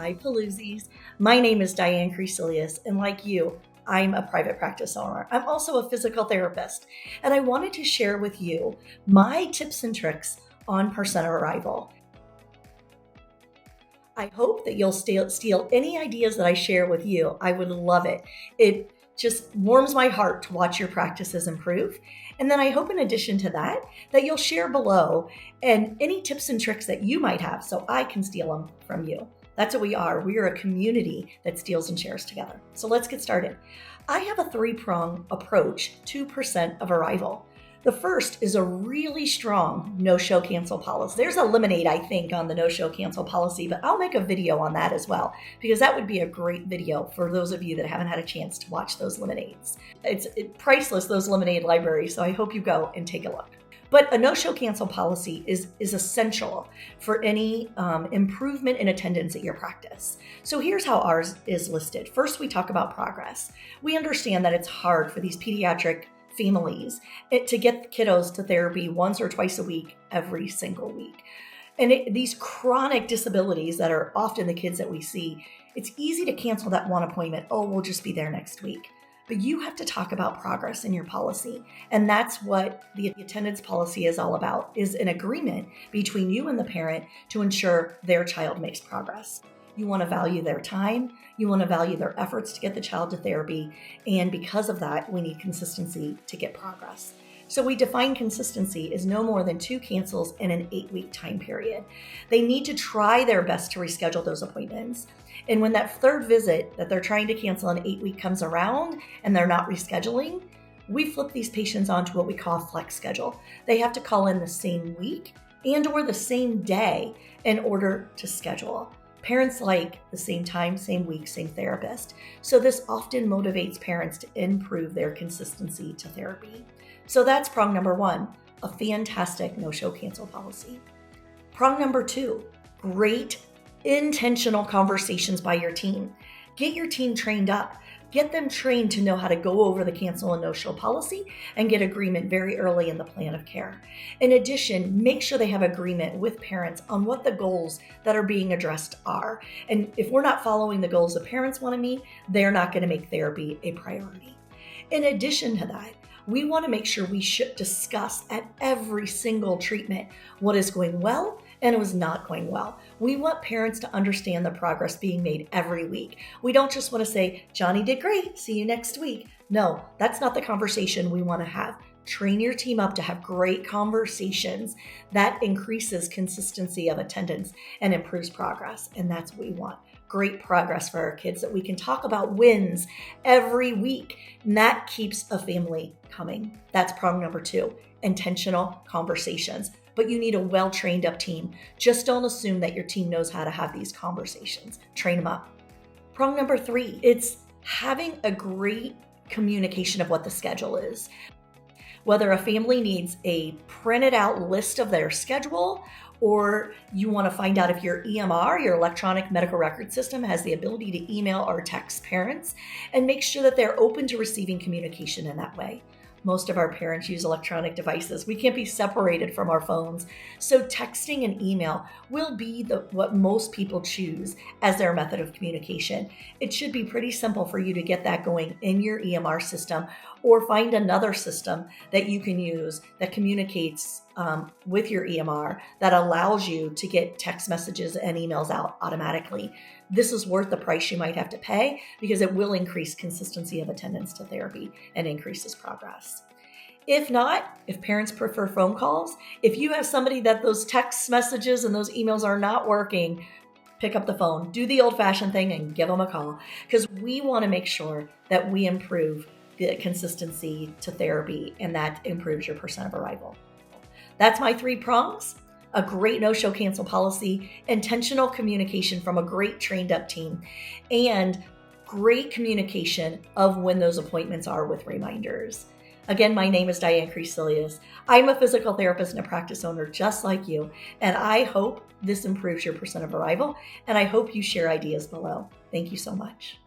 Hi, Paloozies. My name is Diane Crecelius, and like you, I'm a private practice owner. I'm also a physical therapist, and I wanted to share with you my tips and tricks on percent of arrival. I hope that you'll steal any ideas that I share with you. I would love it. It just warms my heart to watch your practices improve. And then I hope in addition to that, that you'll share below and any tips and tricks that you might have so I can steal them from you. That's what we are. We are a community that steals and shares together. So let's get started. I have a 3-prong approach to percent of arrival. The first is a really strong no-show cancel policy. There's a lemonade, I think, on the no-show cancel policy, but I'll make a video on that as well, because that would be a great video for those of you that haven't had a chance to watch those lemonades. It's priceless, those lemonade libraries, so I hope you go and take a look. But a no-show cancel policy is essential for any improvement in attendance at your practice. So here's how ours is listed. First, we talk about progress. We understand that it's hard for these pediatric families to get kiddos to therapy once or twice a week, every single week. And these chronic disabilities that are often the kids that we see, it's easy to cancel that one appointment. Oh, we'll just be there next week. But you have to talk about progress in your policy. And that's what the attendance policy is all about, is an agreement between you and the parent to ensure their child makes progress. You want to value their time. You want to value their efforts to get the child to therapy. And because of that, we need consistency to get progress. So we define consistency as no more than 2 cancels in an 8-week time period. They need to try their best to reschedule those appointments. And when that third visit that they're trying to cancel in 8 week comes around and they're not rescheduling, we flip these patients onto what we call a flex schedule. They have to call in the same week and or the same day in order to schedule. Parents like the same time, same week, same therapist. So this often motivates parents to improve their consistency to therapy. So that's prong number 1, a fantastic no-show cancel policy. Prong number 2, great intentional conversations by your team. Get your team trained up. Get them trained to know how to go over the cancel and no-show policy and get agreement very early in the plan of care. In addition, make sure they have agreement with parents on what the goals that are being addressed are. And if we're not following the goals that parents want to meet, they're not going to make therapy a priority. In addition to that, we want to make sure we should discuss at every single treatment what is going well and was not going well. We want parents to understand the progress being made every week. We don't just want to say, Johnny did great, see you next week. No, that's not the conversation we want to have. Train your team up to have great conversations. That increases consistency of attendance and improves progress. And that's what we want. Great progress for our kids, that we can talk about wins every week. And that keeps a family coming. That's prong number 2, intentional conversations. But you need a well-trained up team. Just don't assume that your team knows how to have these conversations. Train them up. Prong number 3, it's having a great communication of what the schedule is. Whether a family needs a printed out list of their schedule, or you want to find out if your EMR, your electronic medical record system, has the ability to email or text parents, and make sure that they're open to receiving communication in that way. Most of our parents use electronic devices. We can't be separated from our phones. So texting and email will be what most people choose as their method of communication. It should be pretty simple for you to get that going in your EMR system, or find another system that you can use that communicates with your EMR that allows you to get text messages and emails out automatically. This is worth the price you might have to pay, because it will increase consistency of attendance to therapy and increases progress. If not, if parents prefer phone calls, if you have somebody that those text messages and those emails are not working, pick up the phone, do the old-fashioned thing and give them a call, because we want to make sure that we improve the consistency to therapy, and that improves your percent of arrival. That's my 3 prongs: a great no-show cancel policy, intentional communication from a great trained up team, and great communication of when those appointments are with reminders. Again, my name is Diane Crecelius. I'm a physical therapist and a practice owner just like you, and I hope this improves your percent of arrival, and I hope you share ideas below. Thank you so much.